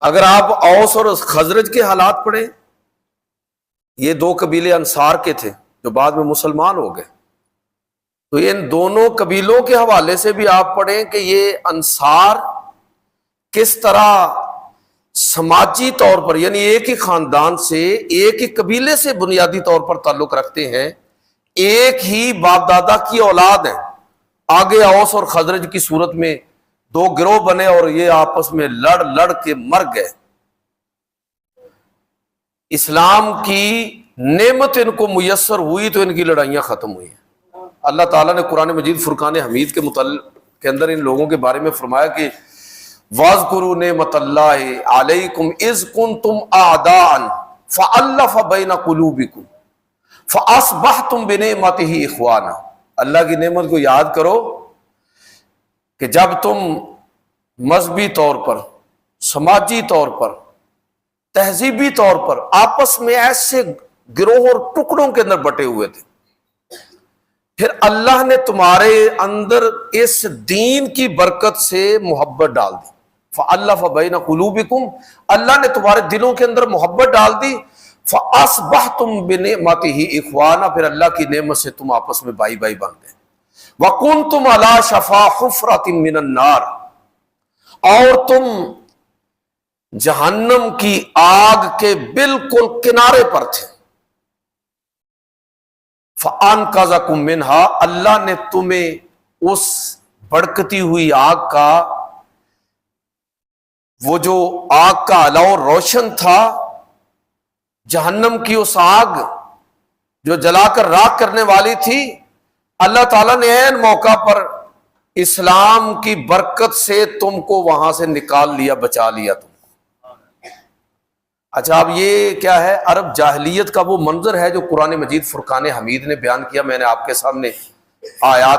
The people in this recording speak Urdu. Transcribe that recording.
اگر آپ اوس اور خزرج کے حالات پڑھیں، یہ دو قبیلے انصار کے تھے جو بعد میں مسلمان ہو گئے، تو ان دونوں قبیلوں کے حوالے سے بھی آپ پڑھیں کہ یہ انصار کس طرح سماجی طور پر، یعنی ایک ہی خاندان سے، ایک ہی قبیلے سے بنیادی طور پر تعلق رکھتے ہیں، ایک ہی باپ دادا کی اولاد ہیں۔ آگے اوس اور خزرج کی صورت میں دو گروہ بنے اور یہ آپس میں لڑ لڑ کے مر گئے۔ اسلام کی نعمت ان کو میسر ہوئی تو ان کی لڑائیاں ختم ہوئی ہیں۔ اللہ تعالیٰ نے قرآن مجید فرقان حمید کے متعلق کے اندر ان لوگوں کے بارے میں فرمایا کہ وَاذْكُرُوا نِعْمَتَ اللَّهِ عَلَيْكُمْ إِذْ كُنْتُمْ أَعْدَاءً فَأَلَّفَ بَيْنَ قُلُوبِكُمْ فَأَصْبَحْتُمْ بِنِعْمَتِهِ إِخْوَانًا۔ اللہ کی نعمت کو یاد کرو کہ جب تم مذہبی طور پر، سماجی طور پر، تہذیبی طور پر آپس میں ایسے گروہ اور ٹکڑوں کے اندر بٹے ہوئے تھے، پھر اللہ نے تمہارے اندر اس دین کی برکت سے محبت ڈال دی۔ فَأَلَّفَ بَيْنَ قُلُوبِكُمْ، اللہ نے تمہارے دلوں کے اندر محبت ڈال دی۔ فَأَصْبَحْتُمْ بِنِعْمَتِهِ إِخْوَانًا، پھر اللہ کی نعمت سے تم آپس میں بھائی بھائی بن گئے۔ وَكُنْتُمْ عَلَىٰ شَفَا حُفْرَةٍ مِّنَ النَّارِ، اور تم جہنم کی آگ کے بالکل کنارے پر تھے۔ فَأَنْقَذَكُم مِّنْهَا، اللہ نے تمہیں اس بھڑکتی ہوئی آگ کا، وہ جو آگ کا الاؤ روشن تھا، جہنم کی اس آگ جو جلا کر راکھ کرنے والی تھی، اللہ تعالیٰ نے عین موقع پر اسلام کی برکت سے تم کو وہاں سے نکال لیا، بچا لیا تم۔ اچھا، اب یہ کیا ہے؟ عرب جاہلیت کا وہ منظر ہے جو قرآن مجید فرقان حمید نے بیان کیا۔ میں نے آپ کے سامنے آیات